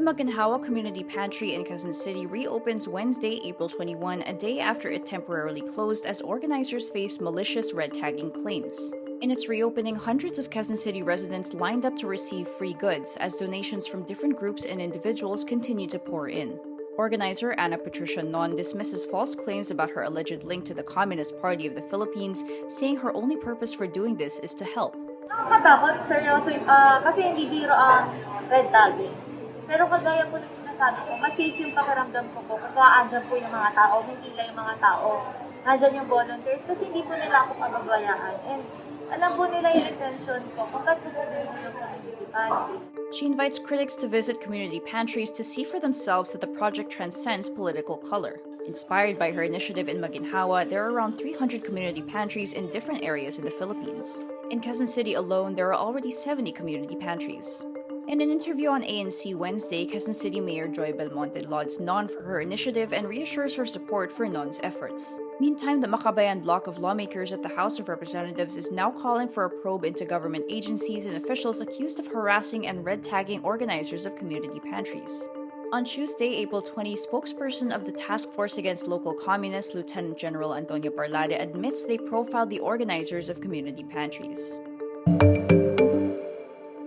Maginhawa Community Pantry in Quezon City reopens Wednesday, April 21, a day after it temporarily closed as organizers faced malicious red tagging claims. In its reopening, hundreds of Quezon City residents lined up to receive free goods as donations from different groups and individuals continue to pour in. Organizer Patricia Non dismisses false claims about her alleged link to the Communist Party of the Philippines, saying her only purpose for doing this is to help. Nakakatakot, seryoso, kasi hindi biro ang red tagging. Pero kagaya po ng sinasabi ko, mas safe yung pakiramdam ko kung andyan po yung mga tao, hindi lang yung mga tao. Nandyan yung volunteers kasi hindi po nila ako pababayaan. And alam po nila yung intention ko kung ba't tutulungan ko ng community pantry. She invites critics to visit community pantries to see for themselves that the project transcends political color. Inspired by her initiative in Maginhawa, there are around 300 community pantries in different areas in the Philippines. In Quezon City alone, there are already 70 community pantries. In an interview on ANC Wednesday, Quezon City Mayor Joy Belmonte lauds Non for her initiative and reassures her support for Non's efforts. Meantime, the Makabayan bloc of lawmakers at the House of Representatives is now calling for a probe into government agencies and officials accused of harassing and red-tagging organizers of community pantries. On Tuesday, April 20, spokesperson of the Task Force Against Local Communists, Lieutenant General Antonio Parlade, admits they profiled the organizers of community pantries.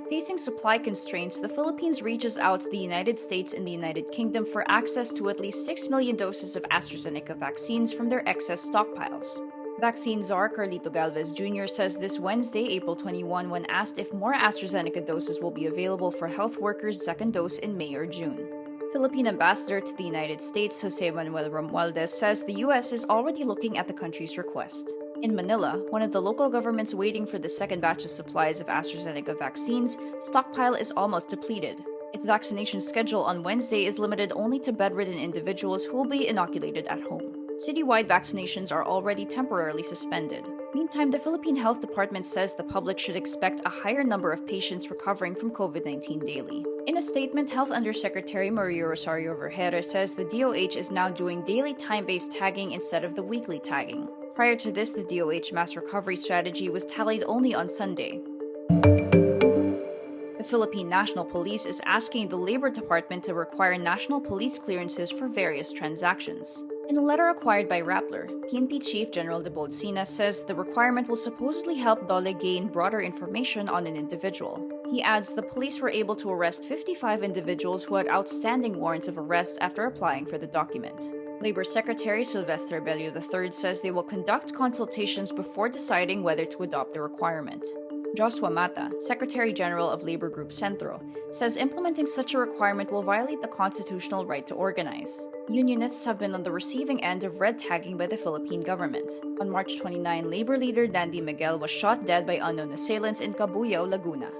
Facing supply constraints, the Philippines reaches out to the United States and the United Kingdom for access to at least 6 million doses of AstraZeneca vaccines from their excess stockpiles. Vaccine czar Carlito Galvez Jr. says this Wednesday, April 21, when asked if more AstraZeneca doses will be available for health workers' second dose in May or June. Philippine Ambassador to the United States, Jose Manuel Romualdez, says the U.S. is already looking at the country's request. In Manila, one of the local governments waiting for the second batch of supplies of AstraZeneca vaccines, stockpile is almost depleted. Its vaccination schedule on Wednesday is limited only to bedridden individuals who will be inoculated at home. Citywide vaccinations are already temporarily suspended. Meantime, the Philippine Health Department says the public should expect a higher number of patients recovering from COVID-19 daily. In a statement, Health Undersecretary Maria Rosario Vergara says the DOH is now doing daily time-based tagging instead of the weekly tagging. Prior to this, the DOH mass recovery strategy was tallied only on Sunday. The Philippine National Police is asking the Labor Department to require national police clearances for various transactions. In a letter acquired by Rappler, PNP Chief General de Bolsina says the requirement will supposedly help DOLE gain broader information on an individual. He adds the police were able to arrest 55 individuals who had outstanding warrants of arrest after applying for the document. Labor Secretary Sylvester Bello III says they will conduct consultations before deciding whether to adopt the requirement. Joshua Mata, Secretary General of Labor Group Centro, says implementing such a requirement will violate the constitutional right to organize. Unionists have been on the receiving end of red tagging by the Philippine government. On March 29, labor leader Dandy Miguel was shot dead by unknown assailants in Cabuyao, Laguna.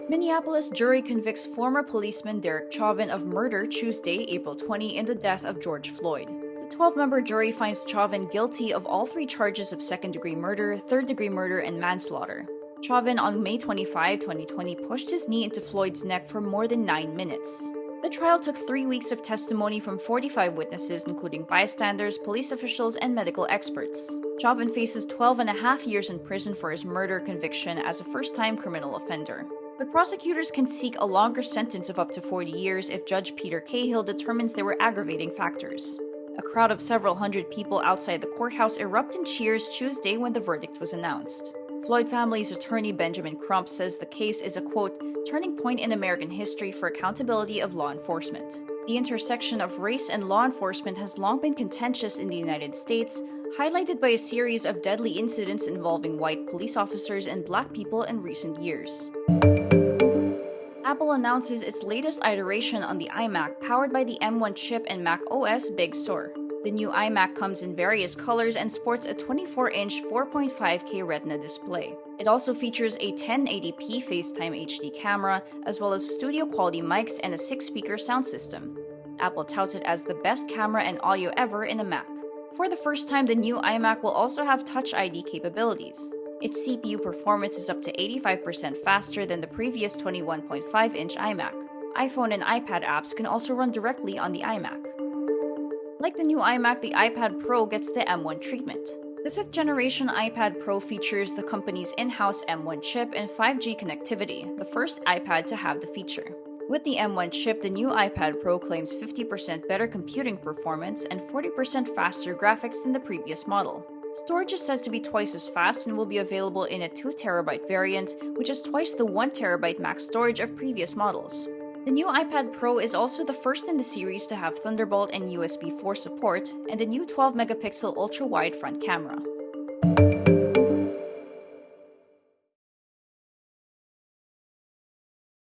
Minneapolis jury convicts former policeman Derek Chauvin of murder Tuesday, April 20, in the death of George Floyd. The 12-member jury finds Chauvin guilty of all 3 charges of second-degree murder, third-degree murder, and manslaughter. Chauvin, on May 25, 2020, pushed his knee into Floyd's neck for more than 9 minutes. The trial took 3 weeks of testimony from 45 witnesses, including bystanders, police officials, and medical experts. Chauvin faces 12.5 years in prison for his murder conviction as a first-time criminal offender. But prosecutors can seek a longer sentence of up to 40 years if Judge Peter Cahill determines there were aggravating factors. A crowd of several hundred people outside the courthouse erupted in cheers Tuesday when the verdict was announced. Floyd family's attorney Benjamin Crump says the case is a, quote, turning point in American history for accountability of law enforcement. The intersection of race and law enforcement has long been contentious in the United States, highlighted by a series of deadly incidents involving white police officers and black people in recent years. Apple announces its latest iteration on the iMac powered by the M1 chip and Mac OS Big Sur. The new iMac comes in various colors and sports a 24-inch 4.5K Retina display. It also features a 1080p FaceTime HD camera, as well as studio-quality mics and a 6-speaker sound system. Apple touts it as the best camera and audio ever in a Mac. For the first time, the new iMac will also have Touch ID capabilities. Its CPU performance is up to 85% faster than the previous 21.5-inch iMac. iPhone and iPad apps can also run directly on the iMac. Like the new iMac, the iPad Pro gets the M1 treatment. The 5th generation iPad Pro features the company's in-house M1 chip and 5G connectivity, the first iPad to have the feature. With the M1 chip, the new iPad Pro claims 50% better computing performance and 40% faster graphics than the previous model. Storage is said to be twice as fast and will be available in a 2TB variant, which is twice the 1TB max storage of previous models. The new iPad Pro is also the first in the series to have Thunderbolt and USB 4 support, and a new 12-megapixel ultra-wide front camera.